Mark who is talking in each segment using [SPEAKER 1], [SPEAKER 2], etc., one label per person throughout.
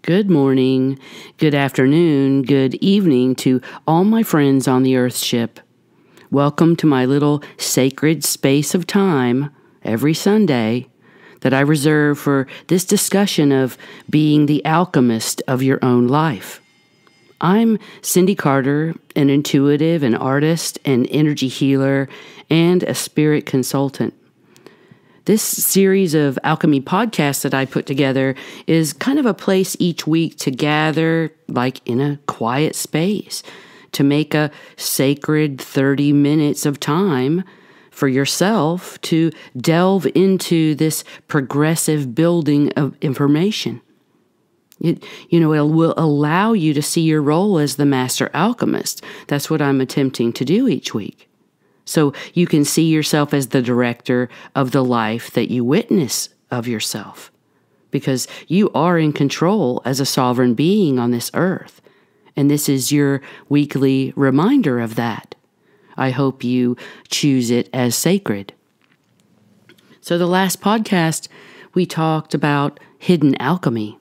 [SPEAKER 1] Good morning, good afternoon, good evening to all my friends on the Earth ship. Welcome to my little sacred space of time every Sunday that I reserve for this discussion of being the alchemist of your own life. I'm Cindy Carter, an intuitive, an artist, an energy healer, and a spirit consultant. This series of alchemy podcasts that I put together is kind of a place each week to gather, like in a quiet space, to make a sacred 30 minutes of time for yourself to delve into this progressive building of information. It will allow you to see your role as the Master Alchemist. That's what I'm attempting to do each week. So you can see yourself as the director of the life that you witness of yourself, because you are in control as a sovereign being on this earth. And this is your weekly reminder of that. I hope you choose it as sacred. So the last podcast, we talked about hidden alchemy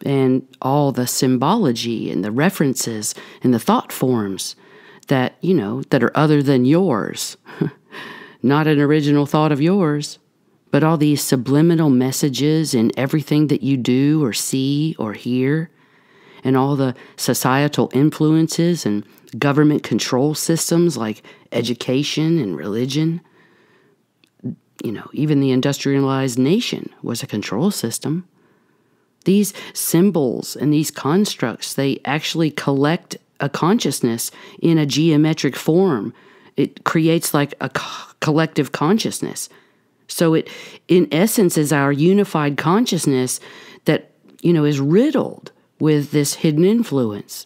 [SPEAKER 1] and all the symbology and the references and the thought forms that are other than yours. Not an original thought of yours, but all these subliminal messages in everything that you do or see or hear, and all the societal influences and government control systems like education and religion. Even the industrialized nation was a control system. These symbols and these constructs, they actually collect a consciousness in a geometric form. It creates like a collective consciousness. So it, in essence, is our unified consciousness that, is riddled with this hidden influence.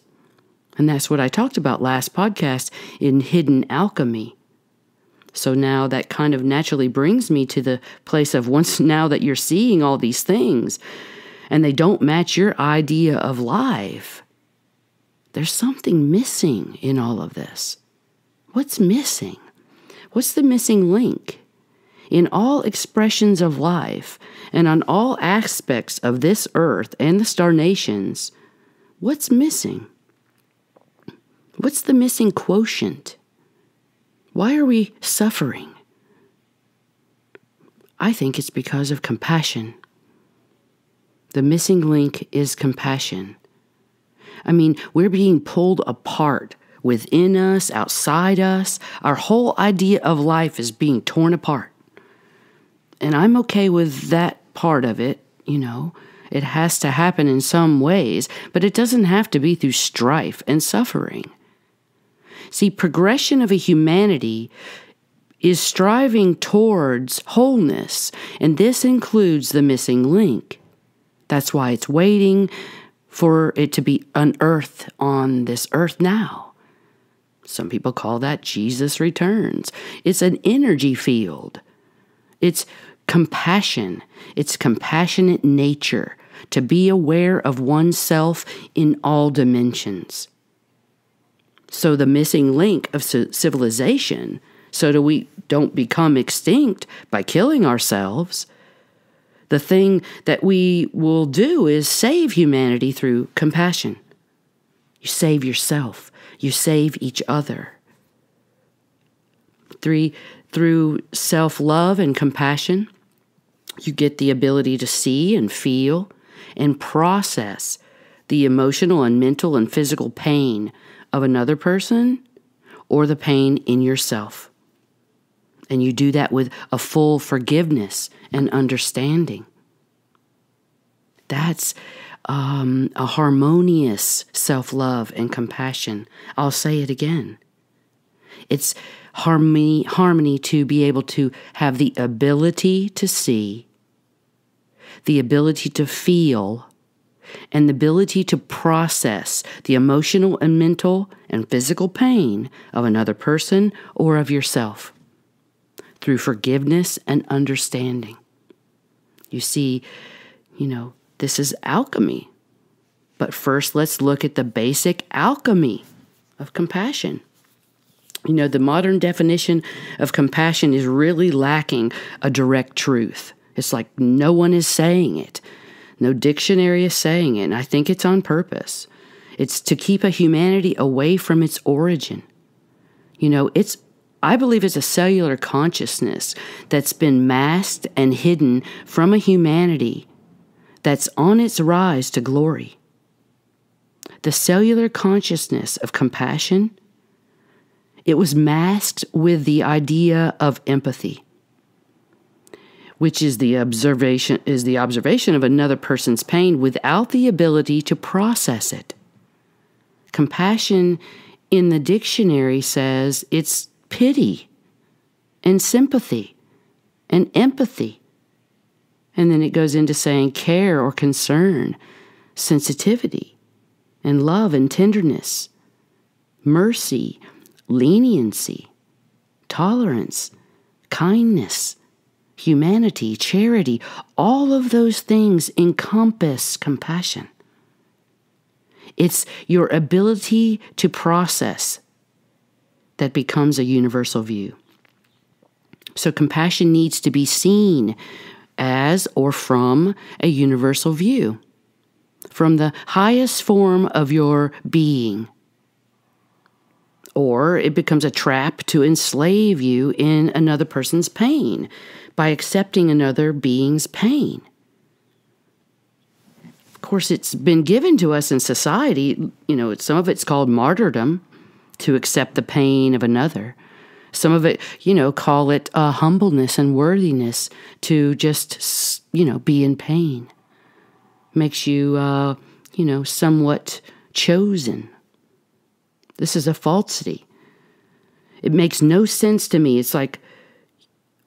[SPEAKER 1] And that's what I talked about last podcast in hidden alchemy. So now that kind of naturally brings me to the place of now that you're seeing all these things and they don't match your idea of life, there's something missing in all of this. What's missing? What's the missing link? In all expressions of life and on all aspects of this earth and the star nations, what's missing? What's the missing quotient? Why are we suffering? I think it's because of compassion. The missing link is compassion. We're being pulled apart within us, outside us. Our whole idea of life is being torn apart. And I'm okay with that part of it, It has to happen in some ways, but it doesn't have to be through strife and suffering. See, progression of a humanity is striving towards wholeness, and this includes the missing link. That's why it's waiting for it to be unearthed on this earth now. Some people call that Jesus returns. It's an energy field. It's compassion. It's compassionate nature to be aware of oneself in all dimensions. So the missing link of civilization, so that we don't become extinct by killing ourselves, the thing that we will do is save humanity through compassion. You save yourself. You save each other. 3, through self-love and compassion, you get the ability to see and feel and process the emotional and mental and physical pain of another person or the pain in yourself. And you do that with a full forgiveness and understanding. That's a harmonious self-love and compassion. I'll say it again. It's harmony to be able to have the ability to see, the ability to feel, and the ability to process the emotional and mental and physical pain of another person or of yourself through forgiveness and understanding. You see, this is alchemy. But first, let's look at the basic alchemy of compassion. The modern definition of compassion is really lacking a direct truth. It's like no one is saying it. No dictionary is saying it, and I think it's on purpose. It's to keep a humanity away from its origin. I believe it's a cellular consciousness that's been masked and hidden from a humanity that's on its rise to glory. The cellular consciousness of compassion, it was masked with the idea of empathy, which is the observation of another person's pain without the ability to process it. Compassion in the dictionary says it's pity and sympathy and empathy. And then it goes into saying care or concern, sensitivity and love and tenderness, mercy, leniency, tolerance, kindness, humanity, charity. All of those things encompass compassion. It's your ability to process that becomes a universal view. So compassion needs to be seen as or from a universal view, from the highest form of your being. Or it becomes a trap to enslave you in another person's pain by accepting another being's pain. Of course, it's been given to us in society, some of it's called martyrdom, to accept the pain of another. Some of it, call it humbleness and worthiness to just, be in pain. Makes you, somewhat chosen. This is a falsity. It makes no sense to me. It's like,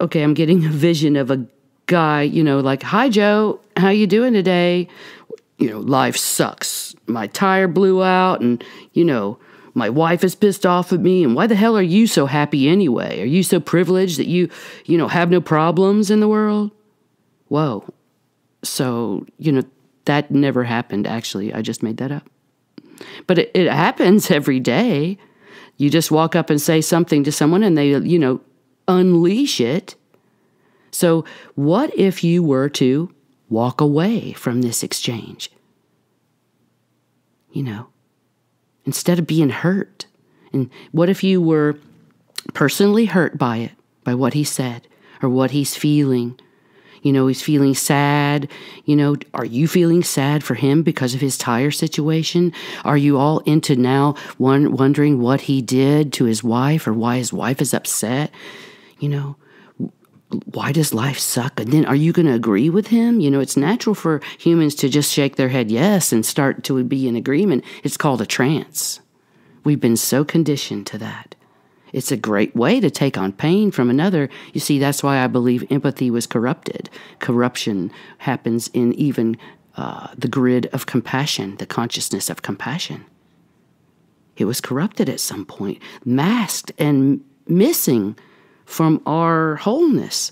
[SPEAKER 1] okay, I'm getting a vision of a guy, like, "Hi, Joe, how you doing today? Life sucks. My tire blew out and, my wife is pissed off at me. And why the hell are you so happy anyway? Are you so privileged that you have no problems in the world?" Whoa. So, that never happened, actually. I just made that up. But it happens every day. You just walk up and say something to someone and they, unleash it. So what if you were to walk away from this exchange? Instead of being hurt. And what if you were personally hurt by it, by what he said or what he's feeling? He's feeling sad. Are you feeling sad for him because of his tire situation? Are you all into now wondering what he did to his wife or why his wife is upset? Why does life suck? And then are you going to agree with him? It's natural for humans to just shake their head yes and start to be in agreement. It's called a trance. We've been so conditioned to that. It's a great way to take on pain from another. You see, that's why I believe empathy was corrupted. Corruption happens in even the grid of compassion, the consciousness of compassion. It was corrupted at some point, masked and missing from our wholeness.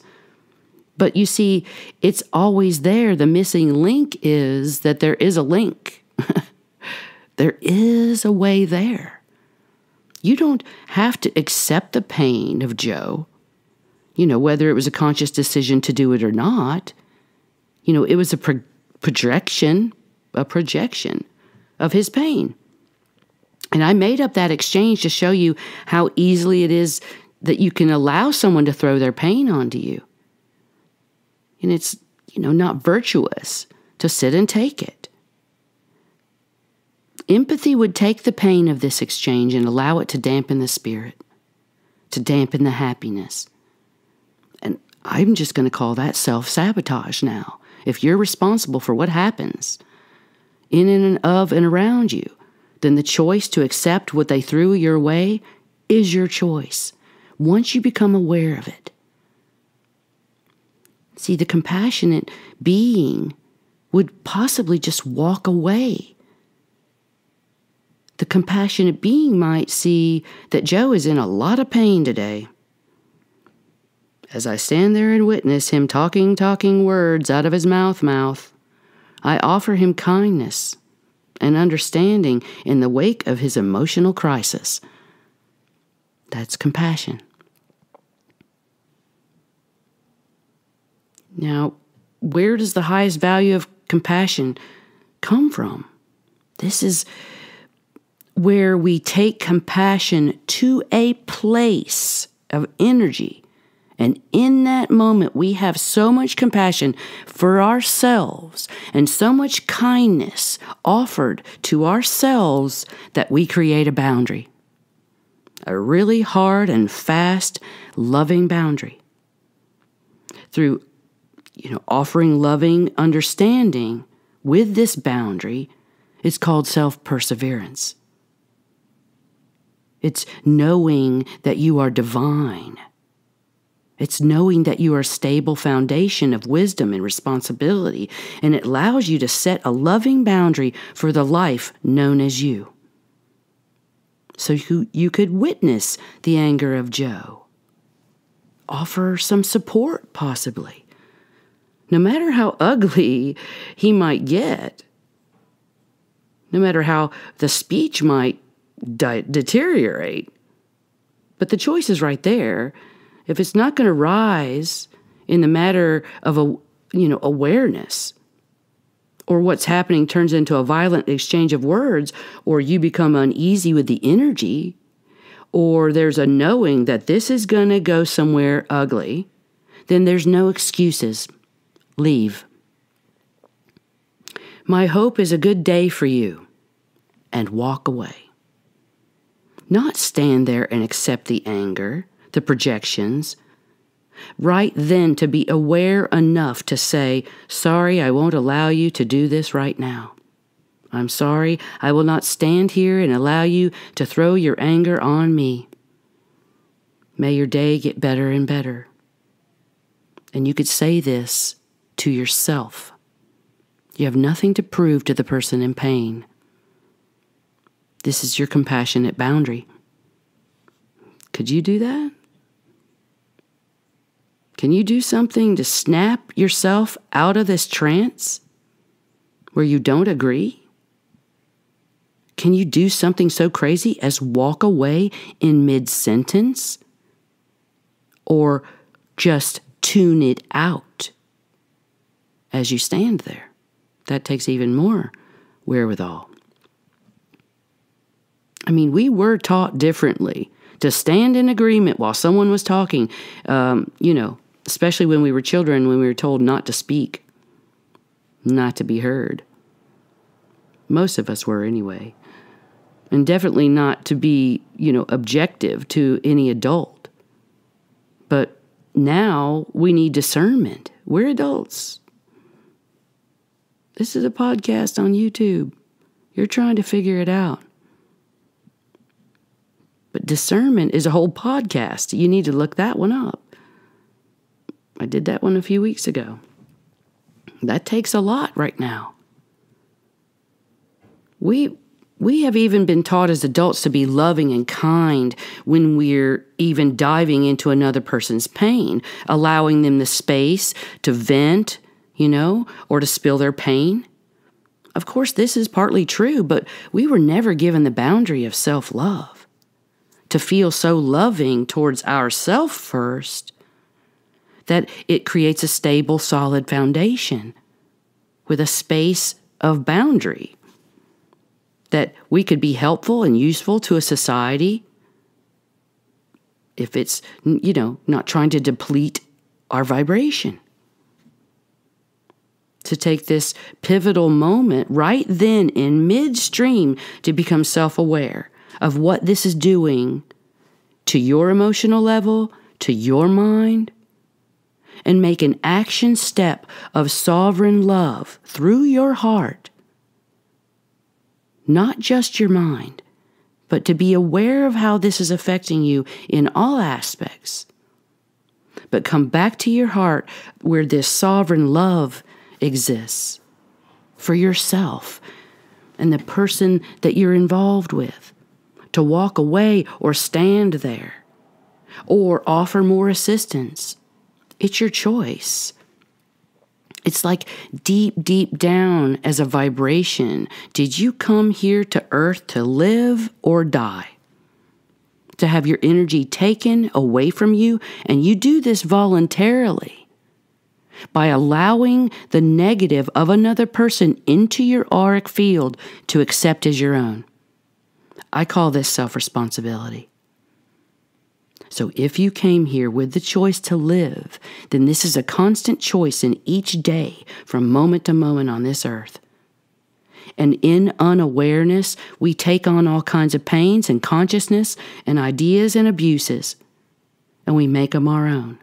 [SPEAKER 1] But you see, it's always there. The missing link is that there is a link. There is a way there. You don't have to accept the pain of Joe, whether it was a conscious decision to do it or not. It was a projection of his pain. And I made up that exchange to show you how easily it is that you can allow someone to throw their pain onto you. And it's, not virtuous to sit and take it. Empathy would take the pain of this exchange and allow it to dampen the spirit, to dampen the happiness. And I'm just going to call that self-sabotage now. If you're responsible for what happens in and of and around you, then the choice to accept what they threw your way is your choice, once you become aware of it. See, the compassionate being would possibly just walk away. The compassionate being might see that Joe is in a lot of pain today. As I stand there and witness him talking words out of his mouth, I offer him kindness and understanding in the wake of his emotional crisis. That's compassion. Now, where does the highest value of compassion come from? This is where we take compassion to a place of energy. And in that moment, we have so much compassion for ourselves and so much kindness offered to ourselves that we create a boundary. A really hard and fast, loving boundary. Through, offering loving understanding with this boundary, it's called self-perseverance. It's knowing that you are divine. It's knowing that you are a stable foundation of wisdom and responsibility, and it allows you to set a loving boundary for the life known as you. So you could witness the anger of Joe. Offer some support, possibly. No matter how ugly he might get, no matter how the speech might deteriorate, but the choice is right there. If it's not going to rise in the matter of awareness, or what's happening turns into a violent exchange of words, or you become uneasy with the energy, or there's a knowing that this is going to go somewhere ugly, then there's no excuses. Leave. My hope is a good day for you, and walk away. Not stand there and accept the anger, the projections. Right then to be aware enough to say, sorry, I won't allow you to do this right now. I'm sorry, I will not stand here and allow you to throw your anger on me. May your day get better and better. And you could say this to yourself. You have nothing to prove to the person in pain. This is your compassionate boundary. Could you do that? Can you do something to snap yourself out of this trance where you don't agree? Can you do something so crazy as walk away in mid-sentence? Or just tune it out as you stand there? That takes even more wherewithal. I mean, we were taught differently to stand in agreement while someone was talking, especially when we were children, when we were told not to speak, not to be heard. Most of us were anyway. And definitely not to be, objective to any adult. But now we need discernment. We're adults. This is a podcast on YouTube. You're trying to figure it out. But discernment is a whole podcast. You need to look that one up. I did that one a few weeks ago. That takes a lot right now. We have even been taught as adults to be loving and kind when we're even diving into another person's pain, allowing them the space to vent, or to spill their pain. Of course, this is partly true, but we were never given the boundary of self-love. To feel so loving towards ourselves first that it creates a stable, solid foundation with a space of boundary that we could be helpful and useful to a society if it's, not trying to deplete our vibration. To take this pivotal moment right then in midstream to become self-aware of what this is doing to your emotional level, to your mind, and make an action step of sovereign love through your heart. Not just your mind, but to be aware of how this is affecting you in all aspects. But come back to your heart where this sovereign love exists for yourself and the person that you're involved with. To walk away or stand there or offer more assistance. It's your choice. It's like deep, deep down as a vibration. Did you come here to earth to live or die? To have your energy taken away from you? And you do this voluntarily. by allowing the negative of another person into your auric field to accept as your own. I call this self-responsibility. So if you came here with the choice to live, then this is a constant choice in each day from moment to moment on this earth. And in unawareness, we take on all kinds of pains and consciousness and ideas and abuses, and we make them our own.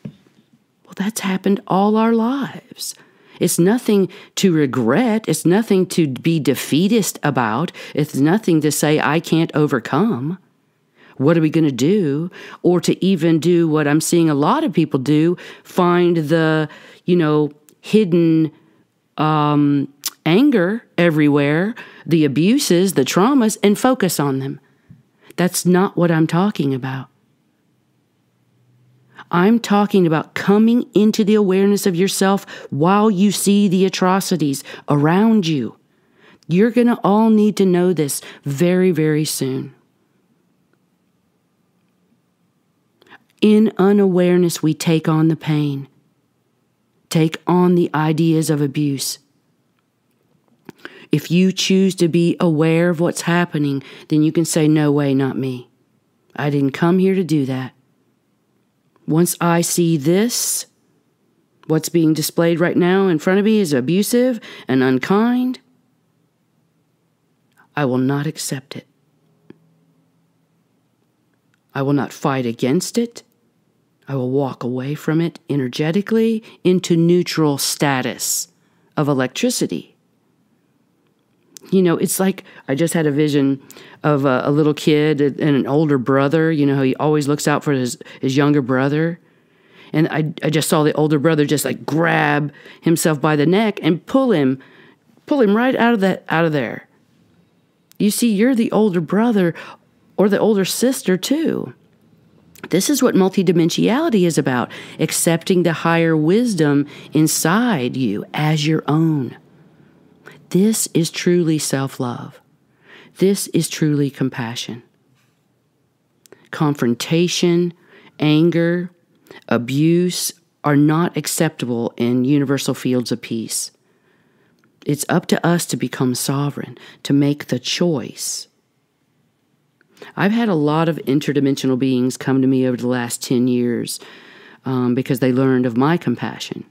[SPEAKER 1] Well, that's happened all our lives. It's nothing to regret. It's nothing to be defeatist about. It's nothing to say, I can't overcome. What are we going to do? Or to even do what I'm seeing a lot of people do, find the, hidden anger everywhere, the abuses, the traumas, and focus on them. That's not what I'm talking about. I'm talking about coming into the awareness of yourself while you see the atrocities around you. You're going to all need to know this very, very soon. In unawareness, we take on the pain, take on the ideas of abuse. If you choose to be aware of what's happening, then you can say, no way, not me. I didn't come here to do that. Once I see this, what's being displayed right now in front of me is abusive and unkind, I will not accept it. I will not fight against it. I will walk away from it energetically into neutral status of electricity. It's like I just had a vision of a little kid and an older brother. He always looks out for his younger brother. And I just saw the older brother just like grab himself by the neck and pull him right out of there. You see, you're the older brother or the older sister too. This is what multidimensionality is about, accepting the higher wisdom inside you as your own. This is truly self-love. This is truly compassion. Confrontation, anger, abuse are not acceptable in universal fields of peace. It's up to us to become sovereign, to make the choice. I've had a lot of interdimensional beings come to me over the last 10 years because they learned of my compassion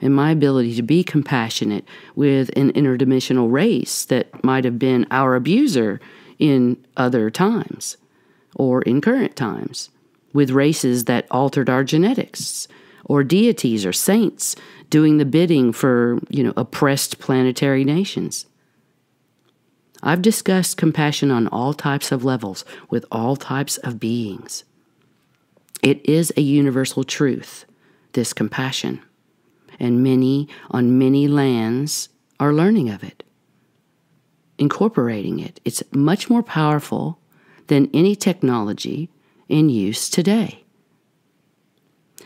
[SPEAKER 1] and my ability to be compassionate with an interdimensional race that might have been our abuser in other times or in current times, with races that altered our genetics, or deities or saints doing the bidding for, oppressed planetary nations. I've discussed compassion on all types of levels with all types of beings. It is a universal truth, this compassion, and many on many lands are learning of it, incorporating it. It's much more powerful than any technology in use today.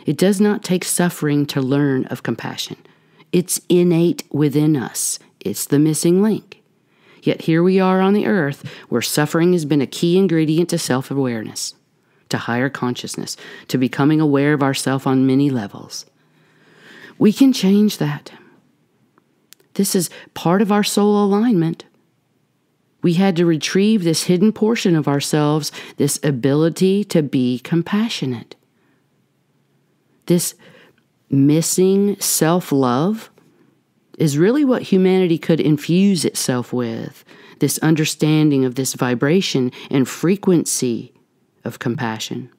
[SPEAKER 1] It does not take suffering to learn of compassion. It's innate within us. It's the missing link. Yet here we are on the earth where suffering has been a key ingredient to self-awareness, to higher consciousness, to becoming aware of ourselves on many levels. We can change that. This is part of our soul alignment. We had to retrieve this hidden portion of ourselves, this ability to be compassionate. This missing self-love is really what humanity could infuse itself with, this understanding of this vibration and frequency of compassion.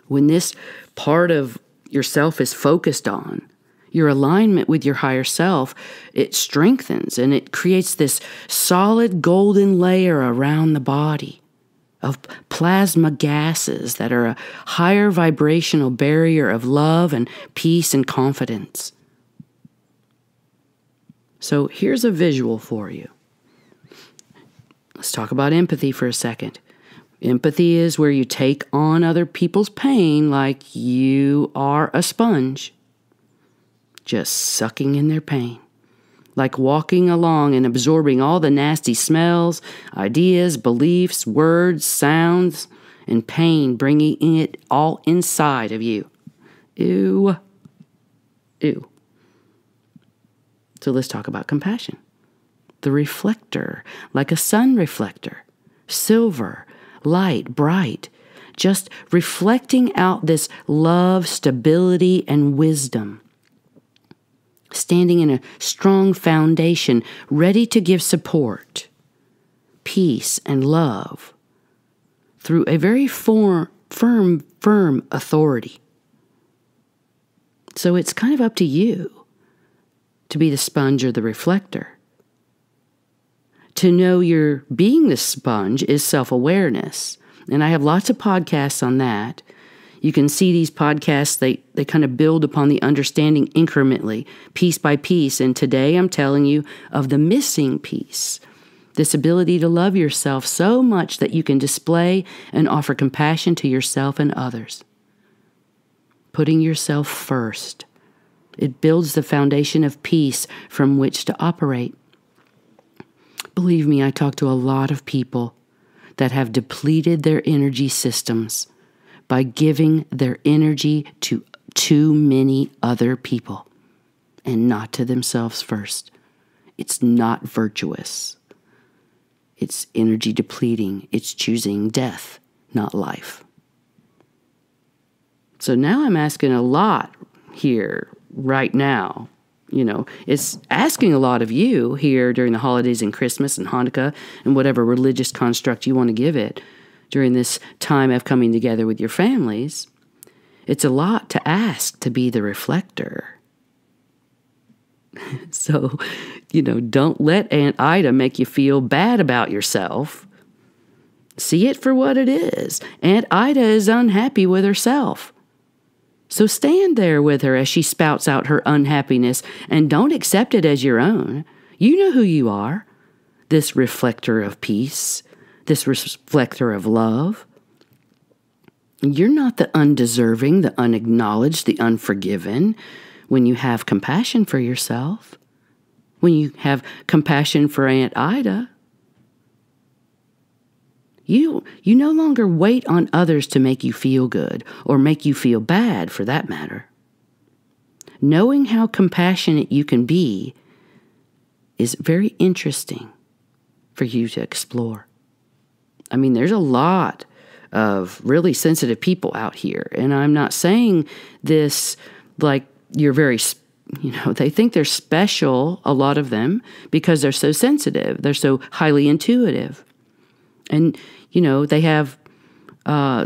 [SPEAKER 1] When this part of yourself is focused on, your alignment with your higher self, it strengthens and it creates this solid golden layer around the body of plasma gases that are a higher vibrational barrier of love and peace and confidence. So here's a visual for you. Let's talk about empathy for a second. Empathy is where you take on other people's pain like you are a sponge, just sucking in their pain, like walking along and absorbing all the nasty smells, ideas, beliefs, words, sounds, and pain, bringing it all inside of you. Ew. Ew. So let's talk about compassion. The reflector, like a sun reflector, silver, light, bright, just reflecting out this love, stability, and wisdom. Standing in a strong foundation, ready to give support, peace, and love through a very firm authority. So it's kind of up to you to be the sponge or the reflector. To know you're being the sponge is self-awareness. And I have lots of podcasts on that. You can see these podcasts, they kind of build upon the understanding incrementally, piece by piece. And today I'm telling you of the missing piece, this ability to love yourself so much that you can display and offer compassion to yourself and others. Putting yourself first. It builds the foundation of peace from which to operate. Believe me, I talk to a lot of people that have depleted their energy systems by giving their energy to too many other people and not to themselves first. It's not virtuous. It's energy depleting. It's choosing death, not life. So now I'm asking a lot here right now. It's asking a lot of you here during the holidays and Christmas and Hanukkah and whatever religious construct you want to give it during this time of coming together with your families. It's a lot to ask to be the reflector. So, don't let Aunt Ida make you feel bad about yourself. See it for what it is. Aunt Ida is unhappy with herself. So stand there with her as she spouts out her unhappiness and don't accept it as your own. You know who you are, this reflector of peace, this reflector of love. You're not the undeserving, the unacknowledged, the unforgiven when you have compassion for yourself, when you have compassion for Aunt Ida. You no longer wait on others to make you feel good or make you feel bad, for that matter. Knowing how compassionate you can be is very interesting for you to explore. I mean, there's a lot of really sensitive people out here, and I'm not saying this like you're very, they think they're special, a lot of them, because they're so sensitive. They're so highly intuitive. And, they have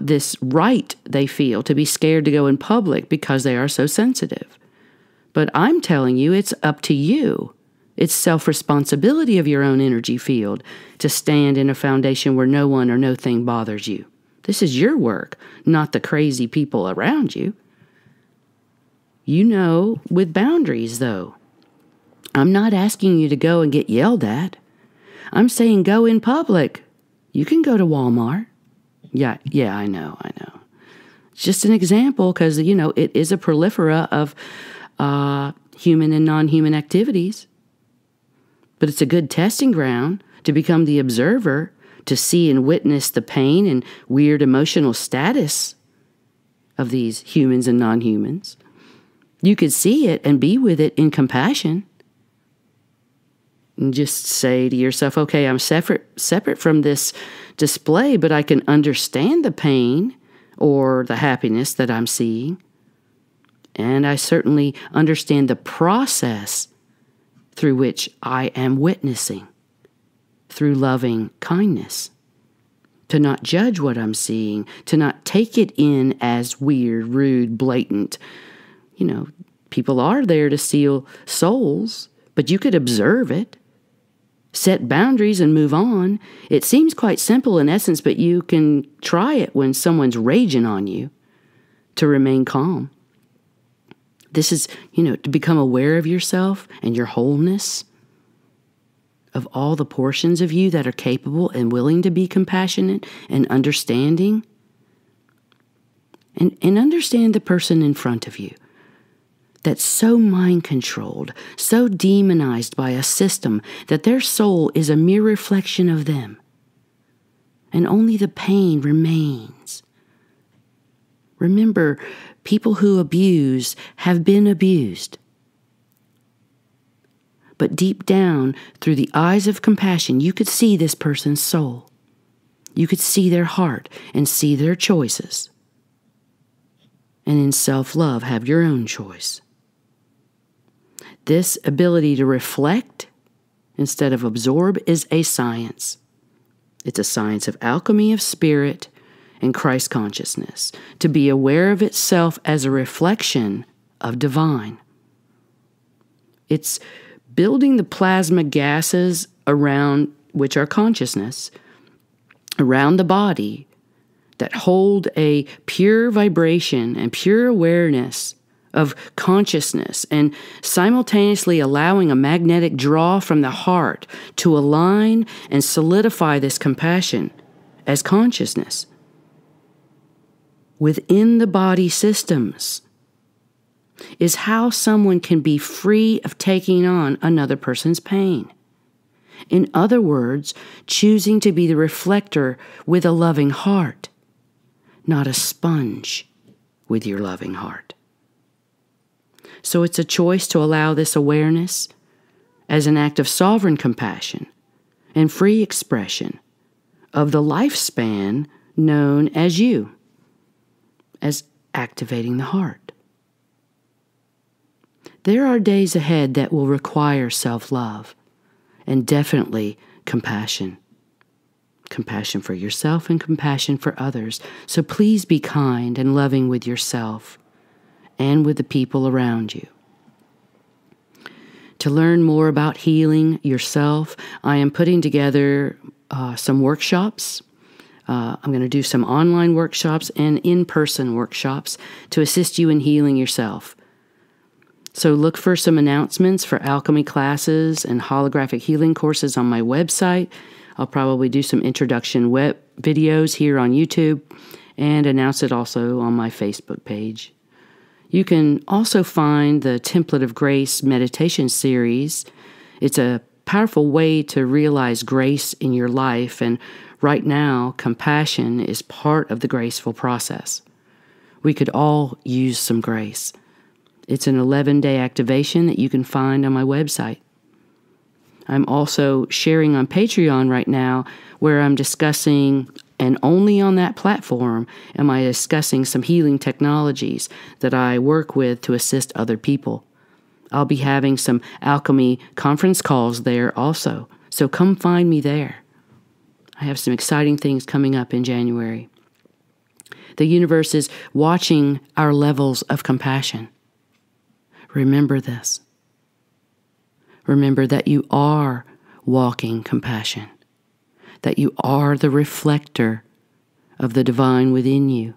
[SPEAKER 1] this right, they feel, to be scared to go in public because they are so sensitive. But I'm telling you, it's up to you. It's self-responsibility of your own energy field to stand in a foundation where no one or no thing bothers you. This is your work, not the crazy people around you. With boundaries, though. I'm not asking you to go and get yelled at. I'm saying go in public. You can go to Walmart. Yeah, I know. It's just an example because, it is a prolifera of human and non-human activities. But it's a good testing ground to become the observer, to see and witness the pain and weird emotional status of these humans and non-humans. You could see it and be with it in compassion. And just say to yourself, okay, I'm separate from this display, but I can understand the pain or the happiness that I'm seeing. And I certainly understand the process through which I am witnessing, through loving kindness. To not judge what I'm seeing, to not take it in as weird, rude, blatant. People are there to steal souls, but you could observe it. Set boundaries and move on. It seems quite simple in essence, but you can try it when someone's raging on you to remain calm. This is, to become aware of yourself and your wholeness, of all the portions of you that are capable and willing to be compassionate and understanding. And understand the person in front of you that's so mind-controlled, so demonized by a system that their soul is a mere reflection of them. And only the pain remains. Remember, people who abuse have been abused. But deep down, through the eyes of compassion, you could see this person's soul. You could see their heart and see their choices. And in self-love, have your own choice. This ability to reflect instead of absorb is a science. It's a science of alchemy of spirit and Christ consciousness, to be aware of itself as a reflection of divine. It's building the plasma gases around, which are consciousness, around the body that hold a pure vibration and pure awareness of consciousness, and simultaneously allowing a magnetic draw from the heart to align and solidify this compassion as consciousness within the body systems is how someone can be free of taking on another person's pain. In other words, choosing to be the reflector with a loving heart, not a sponge with your loving heart. So it's a choice to allow this awareness as an act of sovereign compassion and free expression of the lifespan known as you, as activating the heart. There are days ahead that will require self-love and definitely compassion. Compassion for yourself and compassion for others. So please be kind and loving with yourself and with the people around you. To learn more about healing yourself, I am putting together some workshops. I'm going to do some online workshops and in-person workshops to assist you in healing yourself. So look for some announcements for alchemy classes and holographic healing courses on my website. I'll probably do some introduction web videos here on YouTube and announce it also on my Facebook page. You can also find the Template of Grace meditation series. It's a powerful way to realize grace in your life, and right now, compassion is part of the graceful process. We could all use some grace. It's an 11-day activation that you can find on my website. I'm also sharing on Patreon right now, where I'm discussing, and only on that platform am I discussing some healing technologies that I work with to assist other people. I'll be having some alchemy conference calls there also, so come find me there. I have some exciting things coming up in January. The universe is watching our levels of compassion. Remember this. Remember that you are walking compassion, that you are the reflector of the divine within you.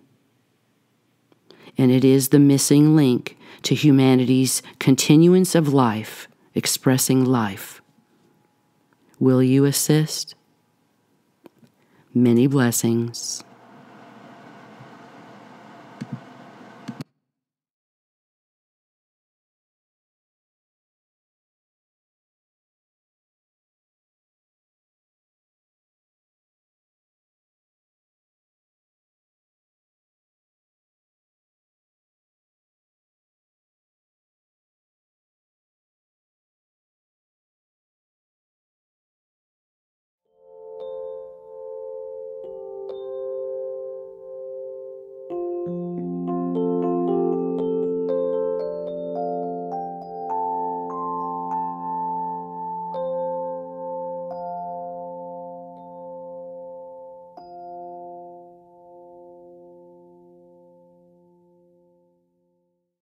[SPEAKER 1] And it is the missing link to humanity's continuance of life, expressing life. Will you assist? Many blessings.